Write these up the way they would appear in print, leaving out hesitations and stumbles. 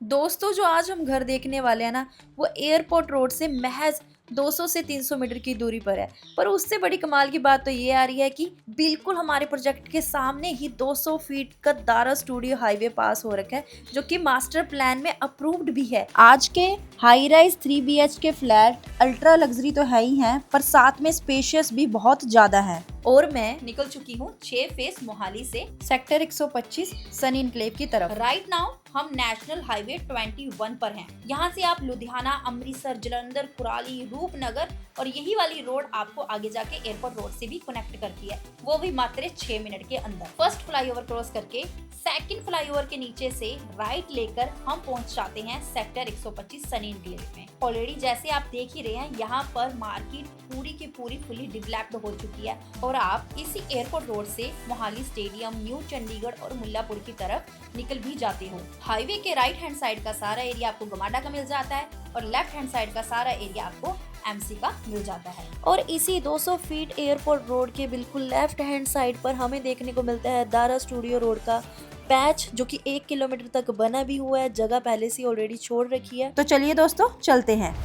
दोस्तों जो आज हम घर देखने वाले हैं ना, वो एयरपोर्ट रोड से महज 200 से 300 मीटर की दूरी पर है। पर उससे बड़ी कमाल की बात तो ये आ रही है कि बिल्कुल हमारे प्रोजेक्ट के सामने ही 200 फीट का दारा स्टूडियो हाईवे पास हो रखा है, जो कि मास्टर प्लान में अप्रूव्ड भी है। आज के high rise 3 BHK flat ultra luxury तो है ही हैं, पर साथ में स्पेशियस भी बहुत ज्यादा है। और मैं निकल चुकी हूँ 6 फेस मोहाली से सेक्टर 125 सनी इनक्लेव की तरफ। राइट नाउ हम नेशनल हाईवे 21 पर हैं। यहाँ से आप लुधियाना, अमृतसर, जलंधर, कुराली, रूपनगर और यही वाली रोड आपको आगे जाके एयरपोर्ट रोड से भी कनेक्ट करती है, वो भी मात्र 6 मिनट के अंदर। फर्स्ट फ्लाईओवर क्रॉस करके सेकंड फ्लाईओवर के नीचे से राइट लेकर हम पहुंच जाते हैं सेक्टर 125 सनी इनक्लेव में। ऑलरेडी जैसे आप देख ही रहे हैं, यहाँ पर मार्केट पूरी की पूरी फुली डेवलप्ड हो चुकी है और आप इसी एयरपोर्ट रोड से मोहाली स्टेडियम, न्यू चंडीगढ़ और मुल्लापुर की तरफ निकल भी जाते हो। हाईवे के राइट हैंड साइड का सारा एरिया आपको गमाडा का मिल जाता है और लेफ्ट हैंड साइड का सारा एरिया आपको MC का मिल जाता है। और इसी 200 फीट एयरपोर्ट रोड के बिल्कुल लेफ्ट हैंड साइड पर हमें देखने को मिलता है दारा स्टूडियो रोड का पैच, जो कि 1 किलोमीटर तक बना भी हुआ है। जगह पहले से ऑलरेडी छोड़ रखी है। तो चलिए दोस्तों चलते हैं।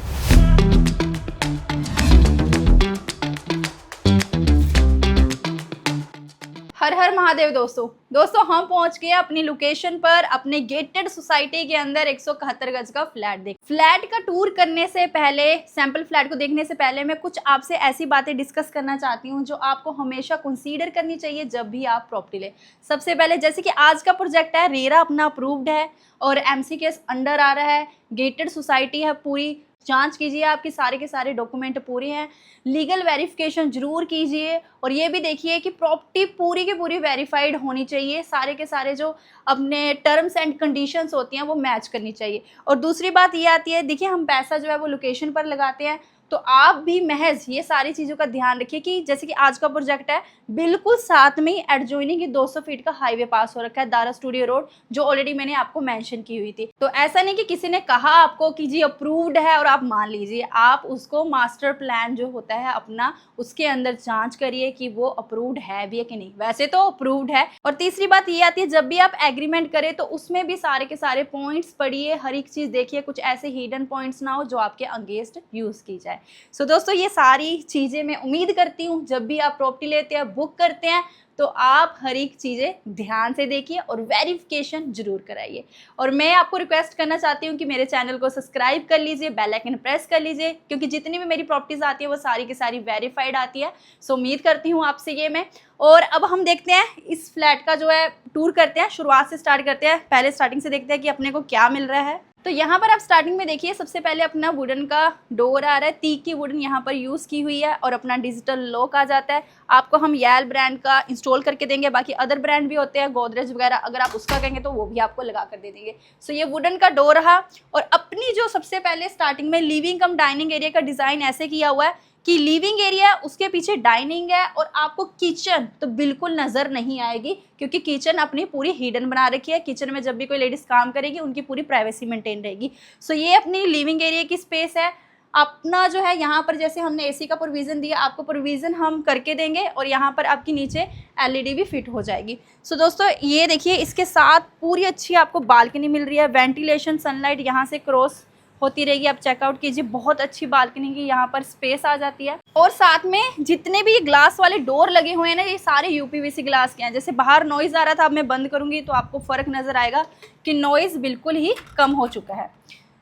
हर हर महादेव। दोस्तों हम पहुंच गए अपनी लोकेशन पर, अपने गेटेड सोसाइटी के अंदर 171 गज का फ्लैट देख। फ्लैट का टूर करने से पहले, सैंपल फ्लैट को देखने से पहले मैं कुछ आपसे ऐसी बातें डिस्कस करना चाहती हूं जो आपको हमेशा कंसीडर करनी चाहिए जब भी आप प्रॉपर्टी ले। सबसे पहले जैसे कि आज का प्रोजेक्ट है, रेरा अपना अप्रूव्ड है और MC के अंडर आ रहा है, गेटेड सोसाइटी है पूरी। जांच कीजिए आपके सारे के सारे डॉक्यूमेंट पूरे हैं, लीगल वेरिफिकेशन जरूर कीजिए और ये भी देखिए कि प्रॉपर्टी पूरी की पूरी वेरीफाइड होनी चाहिए। सारे के सारे जो अपने टर्म्स एंड कंडीशंस होती हैं वो मैच करनी चाहिए। और दूसरी बात ये आती है, देखिए हम पैसा जो है वो लोकेशन पर लगाते हैं, तो आप भी महज ये सारी चीज़ों का ध्यान रखिए कि जैसे कि आज का प्रोजेक्ट है, बिल्कुल साथ में ही एडजॉइनिंग ही 200 फीट का हाईवे पास हो रखा है, दारा स्टूडियो रोड, जो ऑलरेडी मैंने आपको मेंशन की हुई थी। तो ऐसा नहीं कि किसी ने कहा आपको कि जी अप्रूव्ड है और आप मान लीजिए, आप उसको मास्टर प्लान जो होता है अपना, उसके अंदर जांच करिए कि वो अप्रूव्ड है भी है कि नहीं। वैसे तो अप्रूव्ड है। और तीसरी बात ये आती है, जब भी आप एग्रीमेंट करें तो उसमें भी सारे के सारे पॉइंट्स पढ़िए, हर एक चीज़ देखिए, कुछ ऐसे हिडन पॉइंट्स ना हो जो आपके अगेंस्ट यूज़ की जाए। सो दोस्तों ये सारी चीज़ें मैं उम्मीद करती हूँ जब भी आप प्रॉपर्टी लेते हैं, बुक करते हैं, तो आप हर एक चीज़ें ध्यान से देखिए और वेरिफिकेशन जरूर कराइए। और मैं आपको रिक्वेस्ट करना चाहती हूँ कि मेरे चैनल को सब्सक्राइब कर लीजिए, बेल आइकन प्रेस कर लीजिए, क्योंकि जितनी भी मेरी प्रॉपर्टीज आती है वो सारी की सारी वेरीफाइड आती है। सो उम्मीद करती हूँ आपसे ये मैं। और अब हम देखते हैं इस फ्लैट का जो है टूर करते हैं, शुरुआत से स्टार्ट करते हैं। पहले स्टार्टिंग से देखते हैं कि अपने को क्या मिल रहा है। तो यहाँ पर आप स्टार्टिंग में देखिए, सबसे पहले अपना वुडन का डोर आ रहा है, तीक की वुडन यहाँ पर यूज़ की हुई है और अपना डिजिटल लॉक आ जाता है। आपको हम YAL ब्रांड का इंस्टॉल करके देंगे, बाकी अदर ब्रांड भी होते हैं, गोदरेज वगैरह, अगर आप उसका कहेंगे तो वो भी आपको लगा कर दे देंगे। सो ये वुडन का डोर रहा। और अपनी जो सबसे पहले स्टार्टिंग में लिविंग कम डाइनिंग एरिया का डिज़ाइन ऐसे किया हुआ है कि लिविंग एरिया, उसके पीछे डाइनिंग है और आपको किचन तो बिल्कुल नज़र नहीं आएगी, क्योंकि किचन अपनी पूरी हिडन बना रखी है। किचन में जब भी कोई लेडीज़ काम करेगी उनकी पूरी प्राइवेसी मेंटेन रहेगी। सो ये अपनी लिविंग एरिया की स्पेस है। अपना जो है यहाँ पर जैसे हमने AC का प्रोविज़न दिया, आपको प्रोविज़न हम करके देंगे और यहाँ पर आपकी नीचे LED भी फिट हो जाएगी। सो दोस्तों ये देखिए, इसके साथ पूरी अच्छी आपको बालकनी मिल रही है, वेंटिलेशन, सनलाइट यहाँ से क्रॉस होती रहेगी। आप चेकआउट कीजिए, बहुत अच्छी बालकनी की यहाँ पर स्पेस आ जाती है। और साथ में जितने भी ग्लास वाले डोर लगे हुए हैं ना, ये सारे UPVC ग्लास के हैं। जैसे बाहर नॉइज़ आ रहा था, अब मैं बंद करूँगी तो आपको फ़र्क नज़र आएगा कि नॉइज़ बिल्कुल ही कम हो चुका है।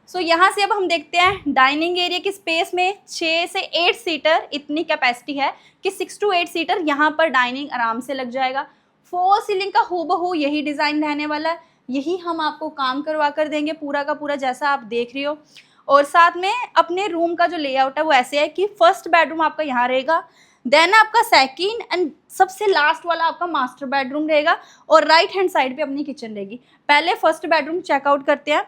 सो यहाँ से अब हम देखते हैं डाइनिंग एरिया की स्पेस में 6 से 8 सीटर इतनी कैपेसिटी है कि 6 to 8 सीटर यहाँ पर डाइनिंग आराम से लग जाएगा। फॉल सीलिंग का हूबहू यही डिज़ाइन रहने वाला है, यही हम आपको काम करवा कर देंगे पूरा का पूरा, जैसा आप देख रही हो। और साथ में अपने रूम का जो लेआउट है वो ऐसे है कि फर्स्ट बेडरूम आपका यहाँ रहेगा, देन आपका सेकंड एंड सबसे लास्ट वाला आपका मास्टर बेडरूम रहेगा और राइट हैंड साइड पे अपनी किचन रहेगी। पहले फर्स्ट बेडरूम चेकआउट करते हैं।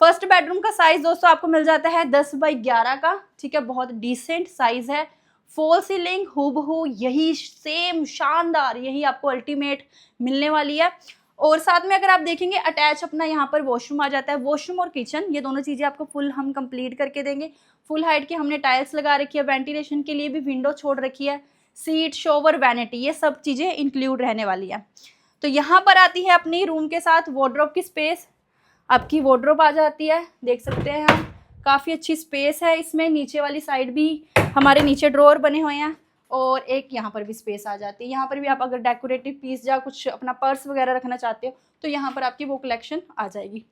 फर्स्ट बेडरूम का साइज दोस्तों आपको मिल जाता है 10 बाई 11 का, ठीक है, बहुत डिसेंट साइज है। फॉल सीलिंग हूबहू यही सेम शानदार, यही आपको अल्टीमेट मिलने वाली है। और साथ में अगर आप देखेंगे अटैच अपना यहाँ पर वॉशरूम आ जाता है। वॉशरूम और किचन ये दोनों चीज़ें आपको फुल हम कंप्लीट करके देंगे। फुल हाइट की हमने टाइल्स लगा रखी है, वेंटिलेशन के लिए भी विंडो छोड़ रखी है, सीट, शॉवर, वैनिटी, ये सब चीज़ें इंक्लूड रहने वाली है। तो यहाँ पर आती है अपनी रूम के साथ वार्डरोब की स्पेस। आपकी वार्डरोब आ जाती है, देख सकते हैं हम, काफ़ी अच्छी स्पेस है इसमें। नीचे वाली साइड भी हमारे नीचे ड्रॉअर बने हुए हैं और एक यहाँ पर भी स्पेस आ जाती है। यहाँ पर भी आप अगर डेकोरेटिव पीस या कुछ अपना पर्स वगैरह रखना चाहते हो तो यहाँ पर आपकी वो कलेक्शन आ जाएगी।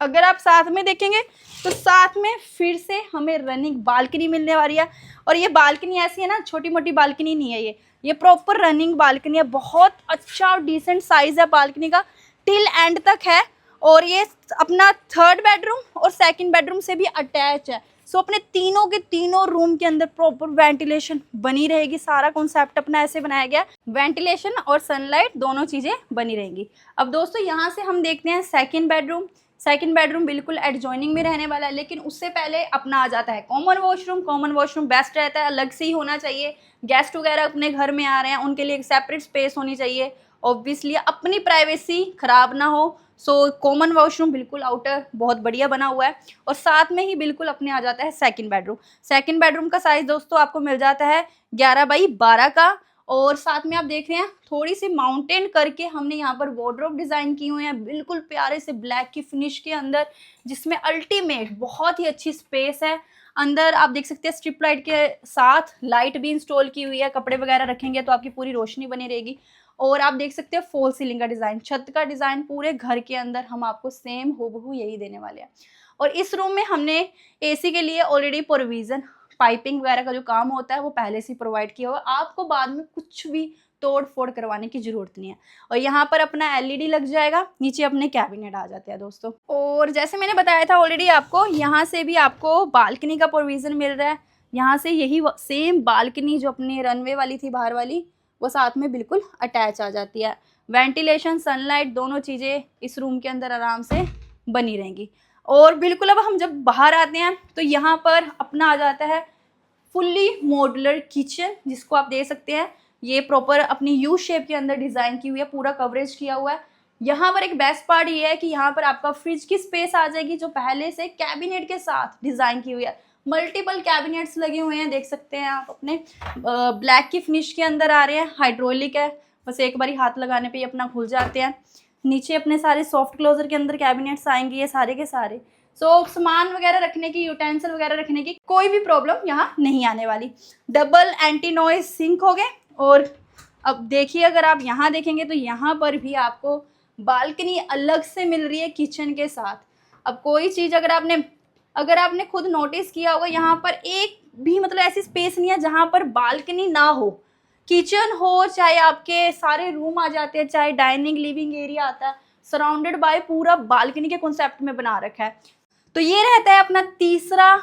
अगर आप साथ में देखेंगे तो साथ में फिर से हमें रनिंग बालकनी मिलने वाली है। और ये बालकनी ऐसी है ना, छोटी मोटी बालकनी नहीं है, ये प्रॉपर रनिंग बालकनी है। बहुत अच्छा और डिसेंट साइज है बालकनी का, टिल एंड तक है। और ये अपना 3rd बेडरूम और 2nd बेडरूम से भी अटैच है। सो अपने तीनों के तीनों रूम के अंदर प्रॉपर वेंटिलेशन बनी रहेगी। सारा कॉन्सेप्ट अपना ऐसे बनाया गया, वेंटिलेशन और सनलाइट दोनों चीज़ें बनी रहेंगी। अब दोस्तों यहाँ से हम देखते हैं 2nd बेडरूम। 2nd बेडरूम बिल्कुल एडजॉइनिंग में रहने वाला है, लेकिन उससे पहले अपना आ जाता है common washroom. Common washroom best रहता है, अलग से ही होना चाहिए। गेस्ट वगैरह अपने घर में आ रहे हैं, उनके लिए एक सेपरेट स्पेस होनी चाहिए। ऑब्वियसली अपनी प्राइवेसी खराब ना हो, सो कॉमन वॉशरूम बिल्कुल आउटर बहुत बढ़िया बना हुआ है। और साथ में ही बिल्कुल अपने आ जाता है 2nd बेडरूम। 2nd बेडरूम का साइज दोस्तों आपको मिल जाता है 11 बाई 12 का। और साथ में आप देख रहे हैं थोड़ी सी माउंटेन करके हमने यहाँ पर वार्डरोब डिज़ाइन की हुई है, बिल्कुल प्यारे से ब्लैक की फिनिश के अंदर, जिसमें अल्टीमेट बहुत ही अच्छी स्पेस है। अंदर आप देख सकते हैं स्ट्रिप लाइट के साथ लाइट भी इंस्टॉल की हुई है। कपड़े वगैरह रखेंगे तो आपकी पूरी रोशनी बनी रहेगी। और आप देख सकते हैं फॉल सीलिंग का डिज़ाइन, छत का डिज़ाइन पूरे घर के अंदर हम आपको सेम हूबहू यही देने वाले हैं। और इस रूम में हमने एसी के लिए ऑलरेडी प्रोविज़न, पाइपिंग वगैरह का जो काम होता है वो पहले से प्रोवाइड किया हुआ है। आपको बाद में कुछ भी तोड़ फोड़ करवाने की जरूरत नहीं है। और यहाँ पर अपना एलईडी लग जाएगा, नीचे अपने कैबिनेट आ जाते हैं दोस्तों। और जैसे मैंने बताया था ऑलरेडी आपको, यहाँ से भी आपको बालकनी का प्रोविज़न मिल रहा है। यहाँ से यही सेम बालकनी जो अपनी रनवे वाली थी बाहर वाली, वो साथ में बिल्कुल अटैच आ जाती है। वेंटिलेशन, सनलाइट दोनों चीज़ें इस रूम के अंदर आराम से बनी रहेंगी। और बिल्कुल अब हम जब बाहर आते हैं तो यहाँ पर अपना आ जाता है फुल्ली मॉड्यूलर किचन, जिसको आप देख सकते हैं ये प्रॉपर अपनी यू शेप के अंदर डिज़ाइन की हुई है, पूरा कवरेज किया हुआ है। यहाँ पर एक बेस्ट पार्ट ये है कि यहाँ पर आपका फ्रिज की स्पेस आ जाएगी, जो पहले से कैबिनेट के साथ डिज़ाइन की हुई है। मल्टीपल कैबिनेट्स लगे हुए हैं, देख सकते हैं आप अपने ब्लैक की फिनिश के अंदर आ रहे हैं। हाइड्रोलिक है, बस एक बारी हाथ लगाने पे ही अपना खुल जाते हैं। नीचे अपने सारे सॉफ्ट क्लोजर के अंदर कैबिनेट्स आएंगे ये सारे के सारे। सो सामान वगैरह रखने की, यूटेंसिल वगैरह रखने की कोई भी प्रॉब्लम यहाँ नहीं आने वाली। डबल एंटी नॉइज सिंक हो गए। और अब देखिए अगर आप यहाँ देखेंगे तो यहाँ पर भी आपको बालकनी अलग से मिल रही है किचन के साथ। अब कोई चीज़ अगर आपने खुद नोटिस किया होगा, यहाँ पर एक भी मतलब ऐसी स्पेस नहीं है जहाँ पर बालकनी ना हो। किचन हो, चाहे आपके सारे रूम आ जाते हैं, चाहे डाइनिंग लिविंग एरिया आता है, सराउंडेड बाय पूरा बालकनी के कॉन्सेप्ट में बना रखा है। तो ये रहता है अपना तीसरा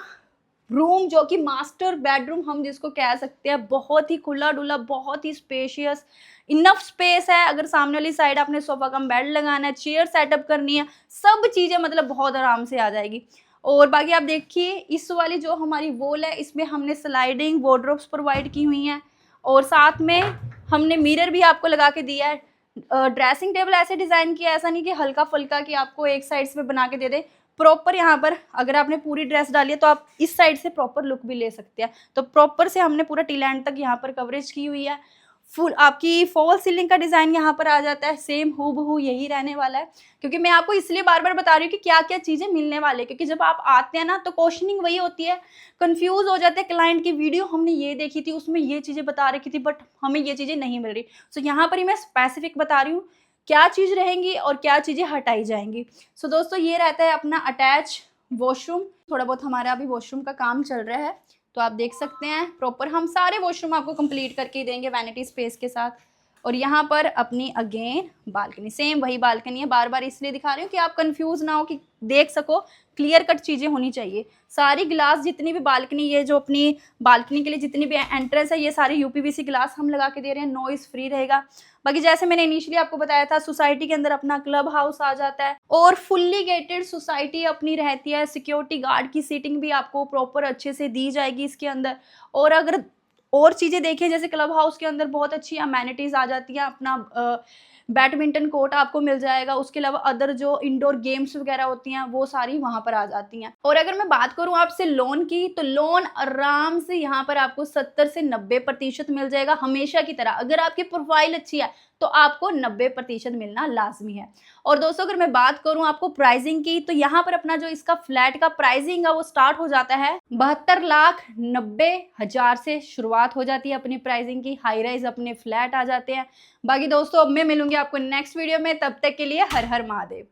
रूम, जो कि मास्टर बेडरूम हम जिसको कह सकते हैं। बहुत ही खुला डुला, बहुत ही स्पेशियस, इनफ स्पेस है। अगर सामने वाली साइड आपने सोफा कम बेड लगाना है, चेयर सेटअप करनी है, सब चीज़ें मतलब बहुत आराम से आ जाएगी। और बाकी आप देखिए इस वाली जो हमारी वॉल है, इसमें हमने स्लाइडिंग वार्डरोब्स प्रोवाइड की हुई हैं। और साथ में हमने मिरर भी आपको लगा के दिया है। ड्रेसिंग टेबल ऐसे डिज़ाइन किया, ऐसा नहीं कि हल्का फुल्का कि आपको एक साइड से बना के दे दे। प्रॉपर यहाँ पर अगर आपने पूरी ड्रेस डाली है तो आप इस साइड से प्रॉपर लुक भी ले सकते हैं। तो प्रॉपर से हमने पूरा टी लैंड तक यहाँ पर कवरेज की हुई है। फुल आपकी फॉल सीलिंग का डिज़ाइन यहाँ पर आ जाता है, सेम हूबहू यही रहने वाला है। क्योंकि मैं आपको इसलिए बार बार बता रही हूँ कि क्या क्या चीज़ें मिलने वाले, क्योंकि जब आप आते हैं ना तो क्वेश्चनिंग वही होती है, कंफ्यूज हो जाते हैं क्लाइंट की वीडियो हमने ये देखी थी, उसमें ये चीज़ें बता रखी थी, बट हमें ये चीज़ें नहीं मिल रही। सो यहाँ पर ही मैं स्पेसिफिक बता रही हूँ क्या चीज़ रहेंगी और क्या चीज़ें हटाई जाएंगी। सो दोस्तों ये रहता है अपना अटैच वॉशरूम। थोड़ा बहुत हमारा अभी वॉशरूम का काम चल रहा है, तो आप देख सकते हैं प्रॉपर हम सारे वॉशरूम आपको कंप्लीट करके देंगे वैनिटी स्पेस के साथ। और यहाँ पर अपनी अगेन बालकनी, सेम वही बालकनी है। बार बार इसलिए दिखा रही हूँ कि आप कंफ्यूज ना हो, कि देख सको, क्लियर कट चीज़ें होनी चाहिए। सारी ग्लास जितनी भी बालकनी, ये जो अपनी बालकनी के लिए जितनी भी एंट्रेंस है, ये सारे यूपीवीसी ग्लास हम लगा के दे रहे हैं, नॉइस फ्री रहेगा। बाकी जैसे मैंने इनिशियली आपको बताया था, सोसाइटी के अंदर अपना क्लब हाउस आ जाता है और फुल्ली गेटेड सोसाइटी अपनी रहती है। सिक्योरिटी गार्ड की सीटिंग भी आपको प्रॉपर अच्छे से दी जाएगी इसके अंदर। और अगर और चीज़ें देखें, जैसे क्लब हाउस के अंदर बहुत अच्छी अमेनिटीज़ आ जाती हैं। अपना बैडमिंटन कोर्ट आपको मिल जाएगा, उसके अलावा अदर जो इंडोर गेम्स वगैरह होती हैं वो सारी वहाँ पर आ जाती हैं। और अगर मैं बात करूँ आपसे लोन की, तो लोन आराम से यहाँ पर आपको 70 से 90% मिल जाएगा हमेशा की तरह। अगर आपकी प्रोफाइल अच्छी है तो आपको 90% मिलना लाजमी है। और दोस्तों अगर मैं बात करूं आपको प्राइसिंग की, तो यहाँ पर अपना जो इसका फ्लैट का प्राइसिंग है वो स्टार्ट हो जाता है 72,90,000 से शुरुआत हो जाती है अपनी प्राइसिंग की। हाई राइज अपने फ्लैट आ जाते हैं। बाकी दोस्तों अब मैं मिलूंगी आपको नेक्स्ट वीडियो में, तब तक के लिए हर हर महादेव।